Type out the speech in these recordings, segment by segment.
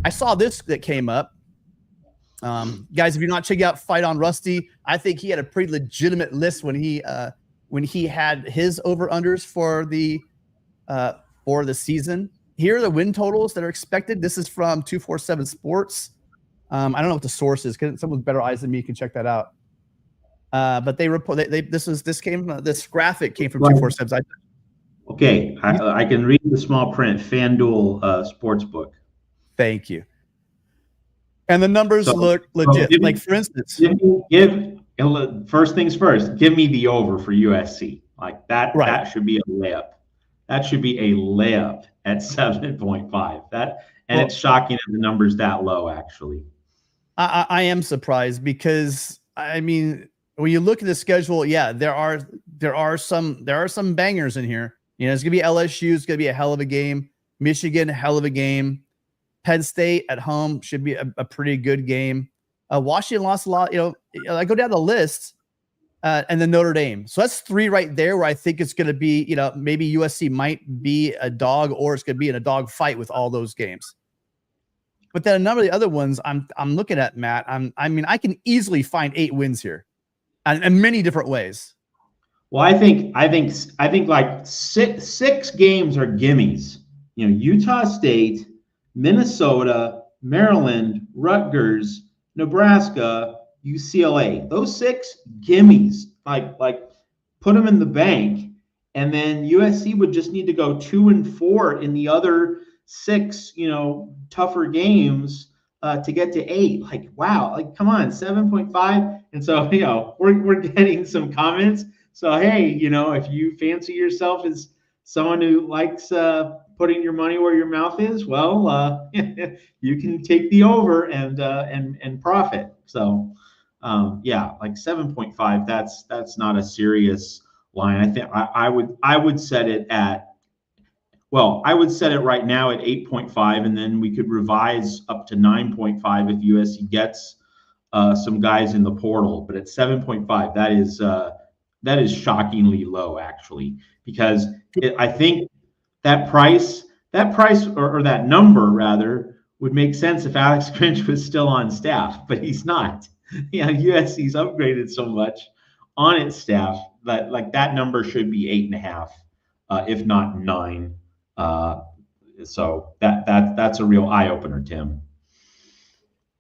I saw this that came up. Guys, if you're not checking out Fight on Rusty, I think he had a pretty legitimate list when he had his over-unders for the season. Here are the win totals that are expected. This is from 247 Sports. I don't know what the source is, because someone with better eyes than me can check that out. But they report this graphic came from 247. Okay, I can read the small print. FanDuel Sportsbook. Thank you. And the numbers look legit. Like, for instance, first things first. Give me the over for USC. Like that. Right. That should be a layup. That should be a layup at 7.5. It's shocking that the number's that low. Actually, I am surprised because I mean, when you look at the schedule, yeah, there are some bangers in here. You know, it's gonna be LSU. It's gonna be a hell of a game. Michigan, hell of a game. Penn State at home should be a pretty good game. Washington lost a lot. You know, I go down the list, and then Notre Dame. So that's 3 right there where I think it's going to be, you know, maybe USC might be a dog, or it's going to be in a dog fight with all those games. But then a number of the other ones I'm looking at, Matt. I mean, I can easily find 8 wins here, and in many different ways. Well, I think like six games are gimmies. You know, Utah State, Minnesota, Maryland, Rutgers, Nebraska, UCLA. Those 6 gimmies, like put them in the bank, and then USC would just need to go 2-4 in the other 6, you know, tougher games to get to 8. Like, wow, like come on, 7.5. And so, you know, we're getting some comments. So hey, you know, if you fancy yourself as someone who likes putting your money where your mouth is, well, you can take the over and profit. So, yeah, like 7.5. That's not a serious line. I think I would set it at. Well, I would set it right now at 8.5, and then we could revise up to 9.5 if USC gets some guys in the portal. But at 7.5, that is shockingly low, actually, because I think that price or that number rather would make sense if Alex Grinch was still on staff, but he's not. Yeah, USC's upgraded so much on its staff that like that number should be 8.5, if not 9. So that's a real eye opener, Tim.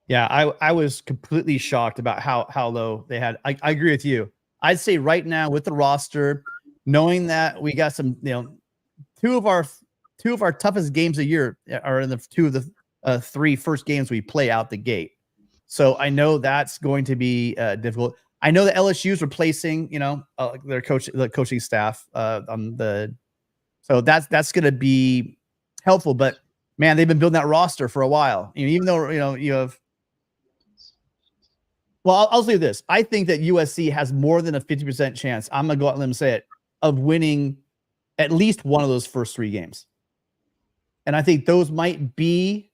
Yeah, I was completely shocked about how low they had. I agree with you. I'd say right now with the roster, knowing that we got some, you know, two of our toughest games a year are in the 2 of the 3 first games we play out the gate. So I know that's going to be difficult. I know that LSU's replacing, you know, the coaching staff so that's going to be helpful. But man, they've been building that roster for a while. You know, even though, you know, you have. Well, I'll say this. I think that USC has more than a 50% chance. I'm going to go out and let them say it, of winning at least one of those first 3 games. And I think those might be,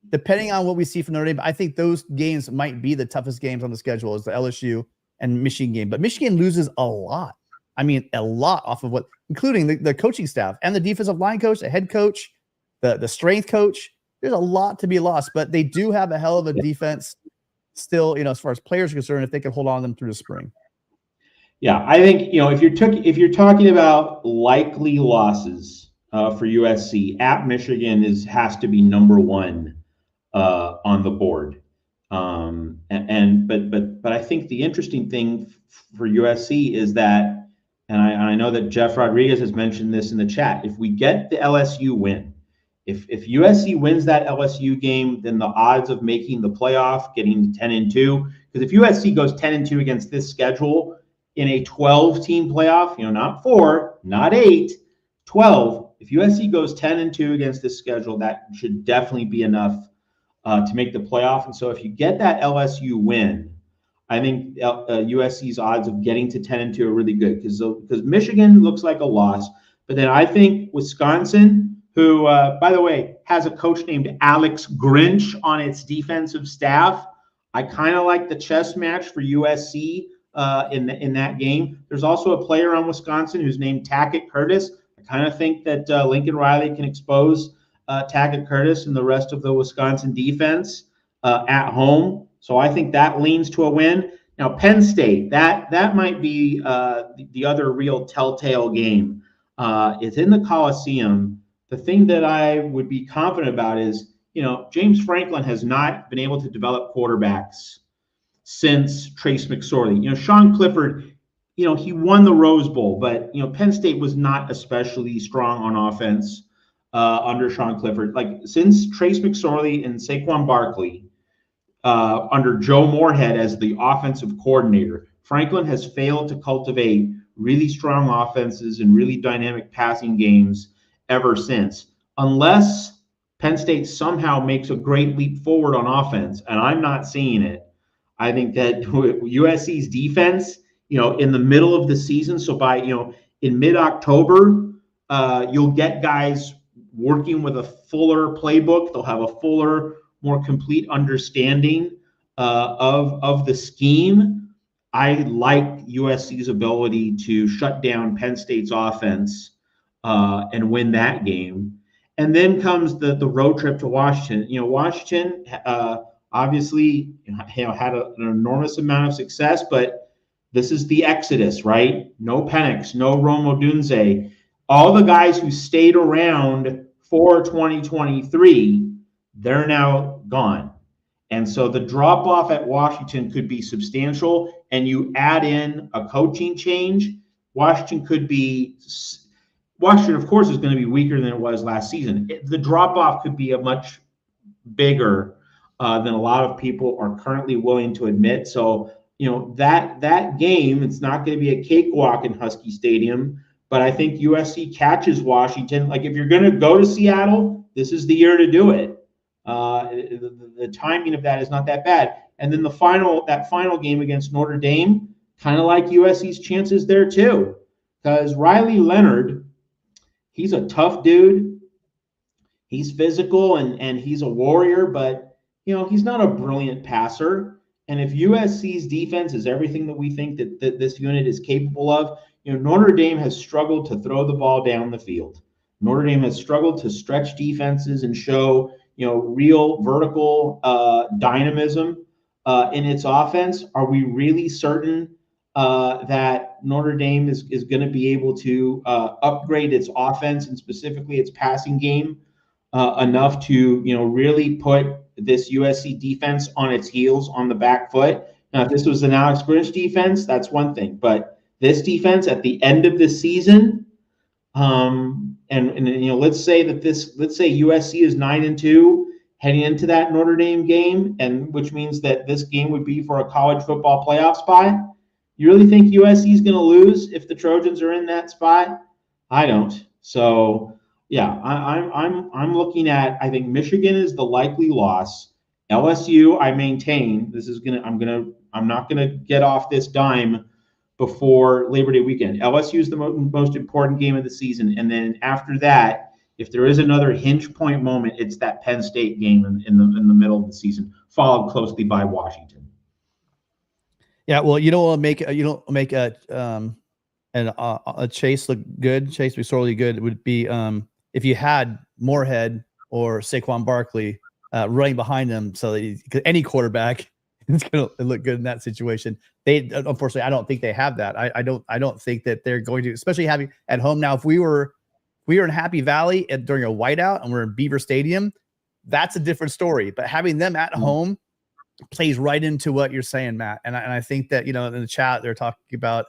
depending on what we see from Notre Dame, I think those games might be the toughest games on the schedule, is the LSU and Michigan game. But Michigan loses a lot. I mean, a lot off of including the coaching staff and the defensive line coach, the head coach, the strength coach. There's a lot to be lost, but they do have a hell of a defense still, you know, as far as players are concerned, if they can hold on to them through the spring. Yeah, I think, you know, if you're talking about likely losses for USC, at Michigan has to be number 1 on the board. But I think the interesting thing for USC is that, and I know that Jeff Rodriguez has mentioned this in the chat, if we get the LSU win, if USC wins that LSU game, then the odds of making the playoff, getting to 10-2, because if USC goes 10-2 against this schedule in a 12-team playoff, you know, not 4, not 8, 12. If USC goes 10-2 against this schedule, that should definitely be enough to make the playoff. And so if you get that LSU win, I think USC's odds of getting to 10-2 are really good, because Michigan looks like a loss. But then I think Wisconsin, who, by the way, has a coach named Alex Grinch on its defensive staff. I kind of like the chess match for USC in that game. There's also a player on Wisconsin who's named Tackett Curtis. I kind of think that Lincoln Riley can expose Tackett Curtis and the rest of the Wisconsin defense at home. So I think that leans to a win. Now, Penn State, that might be the other real telltale game. It's in the Coliseum. The thing that I would be confident about is, James Franklin has not been able to develop quarterbacks since Trace McSorley. Sean Clifford, he won the Rose Bowl, but, Penn State was not especially strong on offense under Sean Clifford. Like, since Trace McSorley and Saquon Barkley, under Joe Moorhead as the offensive coordinator, Franklin has failed to cultivate really strong offenses and really dynamic passing games ever since. Unless Penn State somehow makes a great leap forward on offense, and I'm not seeing it. I think that USC's defense, in the middle of the season, so by, in mid-October, you'll get guys working with a fuller playbook. They'll have a fuller, more complete understanding of the scheme. I like USC's ability to shut down Penn State's offense and win that game. And then comes the road trip to Washington. Washington obviously had an enormous amount of success, but this is the exodus, right? No Penix, no Rome Odunze. All the guys who stayed around for 2023, they're now gone. And so the drop off at Washington could be substantial. And you add in a coaching change, Washington, of course, is going to be weaker than it was last season. The drop off could be a much bigger than a lot of people are currently willing to admit. So, that game, it's not going to be a cakewalk in Husky Stadium, but I think USC catches Washington. Like, if you're going to go to Seattle, this is the year to do it. The timing of that is not that bad. And then that final game against Notre Dame, kind of like USC's chances there too, because Riley Leonard, he's a tough dude. He's physical and he's a warrior, but he's not a brilliant passer. And if USC's defense is everything that we think that this unit is capable of, Notre Dame has struggled to throw the ball down the field. Notre Dame has struggled to stretch defenses and show real vertical dynamism in its offense. Are we really certain that Notre Dame is going to be able to upgrade its offense and specifically its passing game enough to really put this USC defense on its heels on the back foot? Now, if this was an Alex Grinch defense, that's one thing, but this defense at the end of the season, let's say USC is 9-2 heading into that Notre Dame game, and which means that this game would be for a college football playoff spot. You really think USC is going to lose if the Trojans are in that spot? I don't. So yeah, I'm looking at, I think Michigan is the likely loss. LSU, I maintain I'm not gonna get off this dime before Labor Day weekend. LSU is the most important game of the season, and then after that, if there is another hinge point moment, it's that Penn State game in the middle of the season, followed closely by Washington. Yeah, well, make a Chase look good. Chase be sorely good. It would be if you had Moorhead or Saquon Barkley running behind them, so that any quarterback is going to look good in that situation. They unfortunately, I don't think they have that. I don't think that they're going to, especially having at home now. If we were in Happy Valley during a whiteout and we're in Beaver Stadium, that's a different story. But having them at home plays right into what you're saying, Matt. And I think that in the chat they're talking about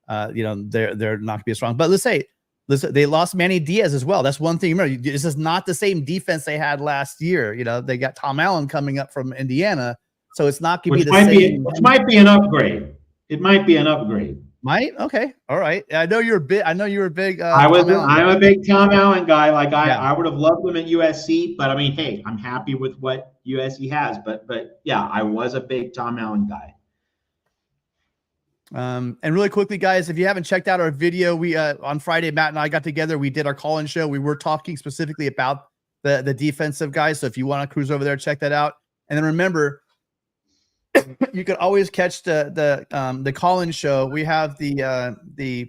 they're not going to be as strong. But let's say they lost Manny Diaz as well. That's one thing. Remember, this is not the same defense they had last year. They got Tom Allen coming up from Indiana. So it's not going to be the same. Which might be an upgrade. It might be an upgrade. Might? Okay. All right. I know you're a big. I'm a big Tom Allen guy. Like I would have loved him at USC, but I mean, hey, I'm happy with what USC has. But yeah, I was a big Tom Allen guy. And really quickly, guys, if you haven't checked out our video, we on Friday, Matt and I got together. We did our call-in show. We were talking specifically about the defensive guys. So if you want to cruise over there, check that out. And then remember, you can always catch the call-in show. We have the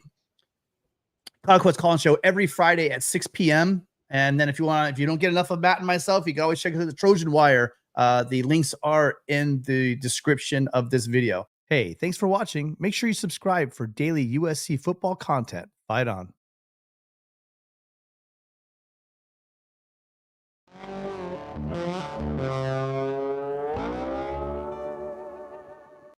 Cloud Quest call-in show every Friday at 6 p.m. And then if you don't get enough of Matt and myself, you can always check out the Trojan Wire. The links are in the description of this video. Hey, thanks for watching. Make sure you subscribe for daily USC football content. Fight on.